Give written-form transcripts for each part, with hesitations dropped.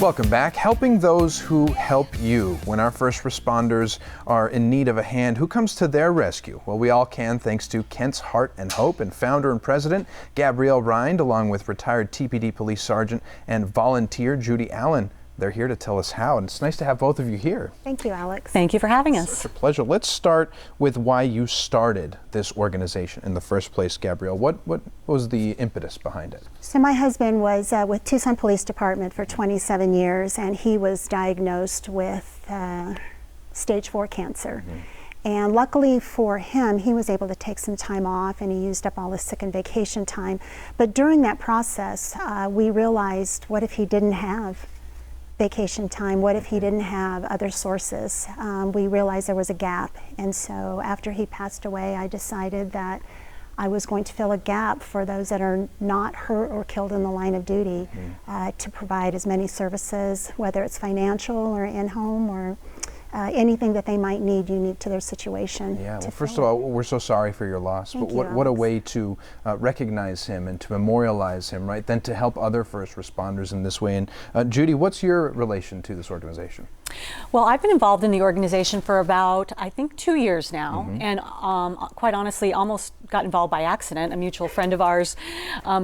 Welcome back. Helping those who help you. When our first responders are in need of a hand, who comes to their rescue? Well, we all can, thanks to Kent's Heart and Hope, and founder and president Gabrielle Rind, along with retired TPD police sergeant and volunteer Judy Allen. They're here to tell us how, and it's nice to have both of you here. Thank you, Alex. Thank you for having us. Such a pleasure. Let's start with why you started this organization in the first place, Gabrielle. What was the impetus behind it? So my husband was with Tucson Police Department for 27 years, and he was diagnosed with stage 4 cancer. And luckily for him, he was able to take some time off, and he used up all his sick and vacation time. But during that process, we realized, what if he didn't have vacation time? What if he didn't have other sources? We realized there was a gap, and so after he passed away, I decided that I was going to fill a gap for those that are not hurt or killed in the line of duty, to provide as many services, whether it's financial or in-home or anything that they might need unique to their situation. Yeah, well, first of all, we're so sorry for your loss, but what a way to recognize him and to memorialize him, right? Then to help other first responders in this way. And Judy, what's your relation to this organization? Well, I've been involved in the organization for about, I think, 2 years now, and quite honestly, almost got involved by accident. A mutual friend of ours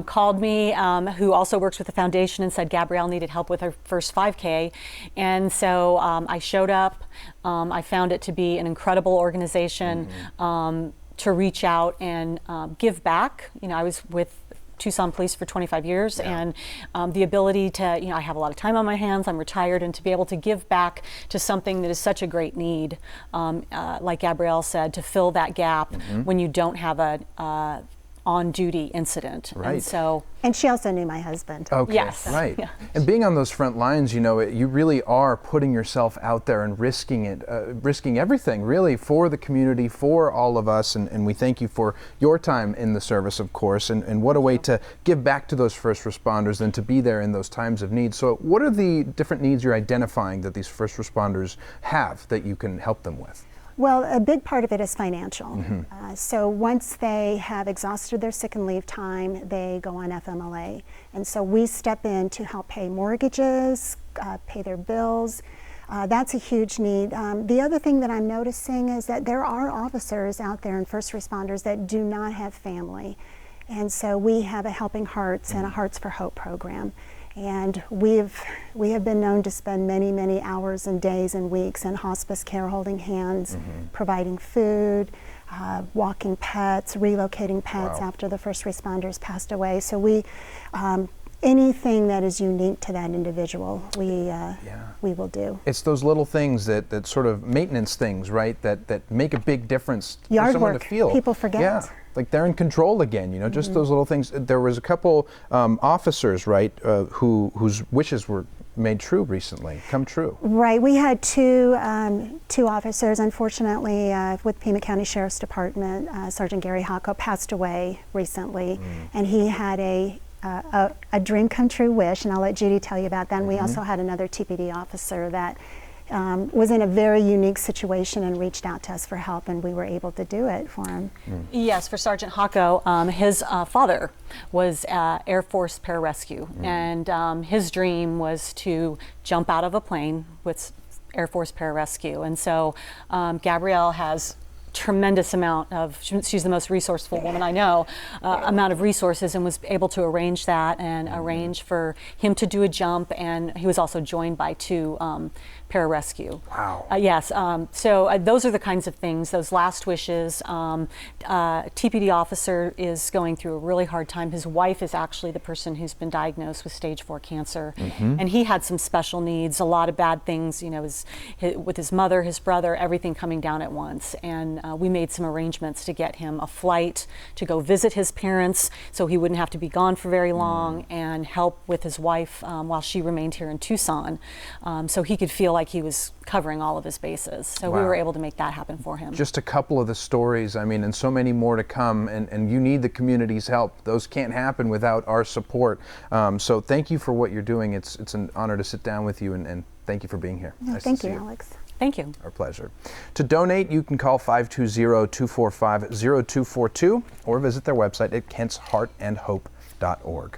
called me, who also works with the foundation, and said Gabrielle needed help with her first 5K, and so I showed up. I found it to be an incredible organization to reach out and give back. You know, I was with Tucson Police for 25 years, and the ability to, you know, I have a lot of time on my hands, I'm retired, and to be able to give back to something that is such a great need, like Gabrielle said, to fill that gap when you don't have a on-duty incident. Right. And she also knew my husband. Okay, yes. Right. Yeah. And being on those front lines, you know, you really are putting yourself out there and risking it, risking everything really for the community, for all of us, and we thank you for your time in the service, of course, and what a way to give back to those first responders and to be there in those times of need. So what are the different needs you're identifying that these first responders have that you can help them with? Well, a big part of it is financial. So once they have exhausted their sick and leave time, they go on FMLA. And so we step in to help pay mortgages, pay their bills. That's a huge need. The other thing that I'm noticing is that there are officers out there and first responders that do not have family. And so we have a Helping Hearts and a Hearts for Hope program. And we have been known to spend many, many hours and days and weeks in hospice care, holding hands, providing food, walking pets, relocating pets after the first responders passed away. So we, anything that is unique to that individual, we will do. It's those little things that sort of maintenance things, right? That make a big difference for someone to feel. People forget. Yeah. Like they're in control again, you know, just those little things. There was a couple officers, right, whose wishes were made true recently, come true. Right, we had two officers, unfortunately, with Pima County Sheriff's Department. Sergeant Gary Hocko passed away recently, and he had a dream come true wish, and I'll let Judy tell you about that. And we also had another TPD officer that was in a very unique situation and reached out to us for help, and we were able to do it for him. Yes, for Sergeant Hocko, his father was Air Force pararescue, and his dream was to jump out of a plane with Air Force pararescue. And so Gabrielle has tremendous amount of, she's the most resourceful woman I know, amount of resources, and was able to arrange that and arrange for him to do a jump, and he was also joined by 2 pararescue. Wow. Yes, so those are the kinds of things, those last wishes. TPD officer is going through a really hard time. His wife is actually the person who's been diagnosed with stage 4 cancer, and he had some special needs, a lot of bad things, you know, with his mother, his brother, everything coming down at once. And we made some arrangements to get him a flight to go visit his parents so he wouldn't have to be gone for very long, and help with his wife while she remained here in Tucson, so he could feel like he was covering all of his bases. So we were able to make that happen for him. Just a couple of the stories, I mean, and so many more to come, and you need the community's help. Those can't happen without our support. So thank you for what you're doing. It's an honor to sit down with you, and thank you for being here. No, nice thank to you, see Alex. Thank you. Our pleasure. To donate, you can call 520-245-0242 or visit their website at kentsheartandhope.org.